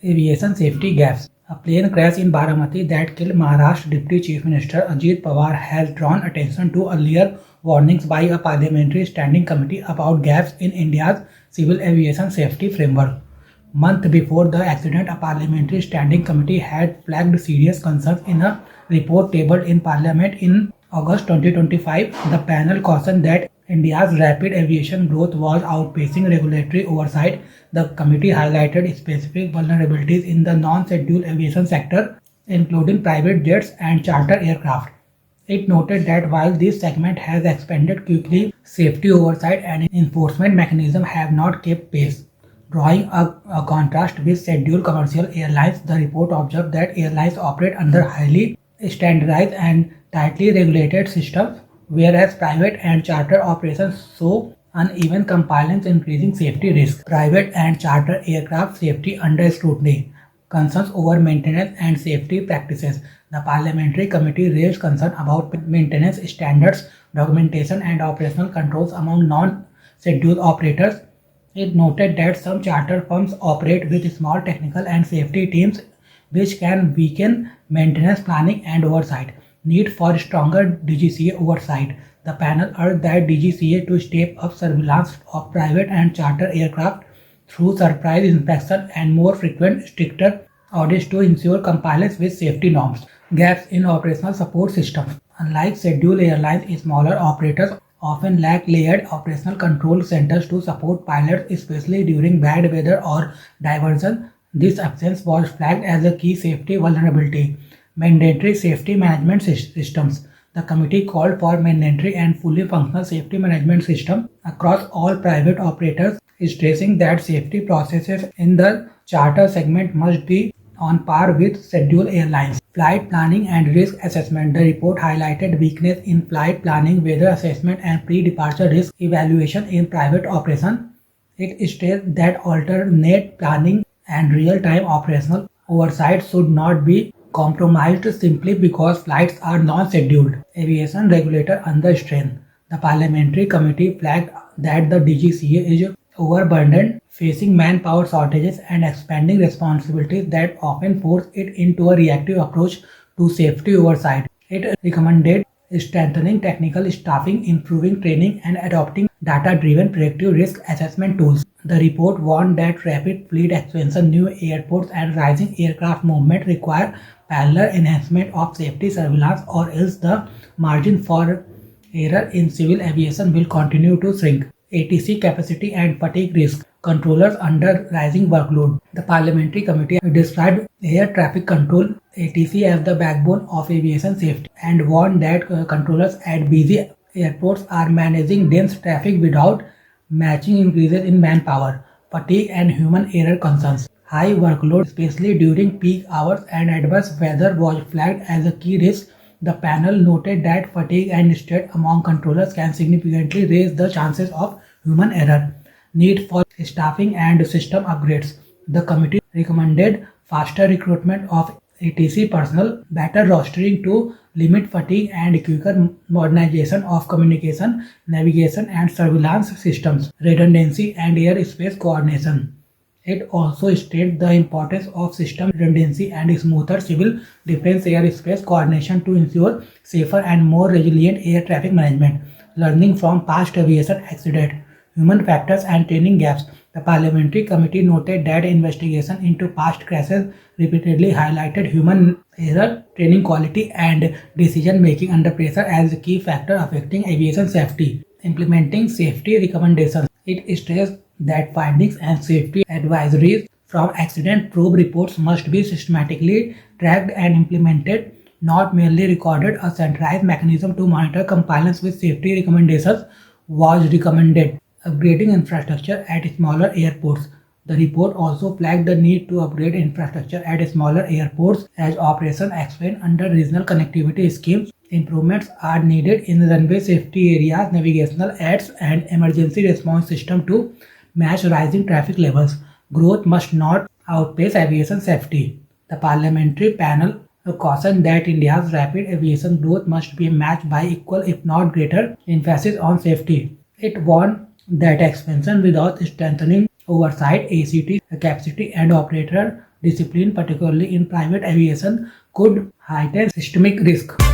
Aviation safety gaps. A plane crash in Baramati that killed Maharashtra Deputy Chief Minister Ajit Pawar has drawn attention to earlier warnings by a parliamentary standing committee about gaps in India's civil aviation safety framework. Month before the accident, a parliamentary standing committee had flagged serious concerns in a report tabled in Parliament in August 2025. The panel cautioned that India's rapid aviation growth was outpacing regulatory oversight. The committee highlighted specific vulnerabilities in the non-scheduled aviation sector, including private jets and charter aircraft. It noted that while this segment has expanded quickly, safety oversight and enforcement mechanisms have not kept pace. Drawing a contrast with scheduled commercial airlines, the report observed that airlines operate under highly standardized and tightly regulated systems, whereas private and charter operations show uneven compliance, increasing safety risks. Private and charter aircraft safety under scrutiny. Concerns over maintenance and safety practices. The parliamentary committee raised concern about maintenance standards, documentation, and operational controls among non-scheduled operators. It noted that some charter firms operate with small technical and safety teams, which can weaken maintenance planning and oversight. Need for stronger DGCA oversight. The panel urged that DGCA to step up surveillance of private and charter aircraft through surprise inspection and more frequent, stricter audits to ensure compliance with safety norms. Gaps in operational support systems. Unlike scheduled airlines, smaller operators often lack layered operational control centers to support pilots, especially during bad weather or diversion. This absence was flagged as a key safety vulnerability. Mandatory safety management systems. The committee called for mandatory and fully functional safety management system across all private operators, stressing that safety processes in the charter segment must be on par with scheduled airlines. Flight planning and risk assessment. The report highlighted weakness in flight planning, weather assessment, and pre-departure risk evaluation in private operation. It states that alternate planning and real-time operational oversight should not be compromised simply because flights are non-scheduled. Aviation regulator under strain. The parliamentary committee flagged that the DGCA is overburdened, facing manpower shortages and expanding responsibilities that often force it into a reactive approach to safety oversight. It recommended strengthening technical staffing, improving training, and adopting data-driven predictive risk assessment tools. The report warned that rapid fleet expansion, new airports, and rising aircraft movement require parallel enhancement of safety surveillance, or else the margin for error in civil aviation will continue to shrink. ATC capacity and fatigue risk. Controllers under rising workload. The parliamentary committee described air traffic control (ATC) as the backbone of aviation safety and warned that controllers at busy airports are managing dense traffic without matching increases in manpower, fatigue, and human error concerns. High workload, especially during peak hours and adverse weather, was flagged as a key risk. The panel noted that fatigue and stress among controllers can significantly raise the chances of human error. Need for staffing and system upgrades. The committee recommended faster recruitment of ATC personnel, better rostering to limit fatigue, and quicker modernization of communication, navigation, and surveillance systems, redundancy, and airspace coordination. It also stated the importance of system redundancy and smoother civil defense airspace coordination to ensure safer and more resilient air traffic management. Learning from past aviation accidents, human factors, and training gaps. The parliamentary committee noted that investigation into past crashes repeatedly highlighted human error, training quality, and decision making under pressure as a key factor affecting aviation safety. Implementing safety recommendations. It stressed that findings and safety advisories from accident probe reports must be systematically tracked and implemented, not merely recorded. A centralized mechanism to monitor compliance with safety recommendations was recommended. Upgrading infrastructure at smaller airports. The report also flagged the need to upgrade infrastructure at smaller airports as operations expand under regional connectivity schemes. Improvements are needed in runway safety areas, navigational aids, and emergency response system to match rising traffic levels. Growth must not outpace aviation safety. The parliamentary panel cautioned that India's rapid aviation growth must be matched by equal, if not greater, emphasis on safety. It warned that expansion without strengthening oversight, ACT capacity, and operator discipline, particularly in private aviation, could heighten systemic risk.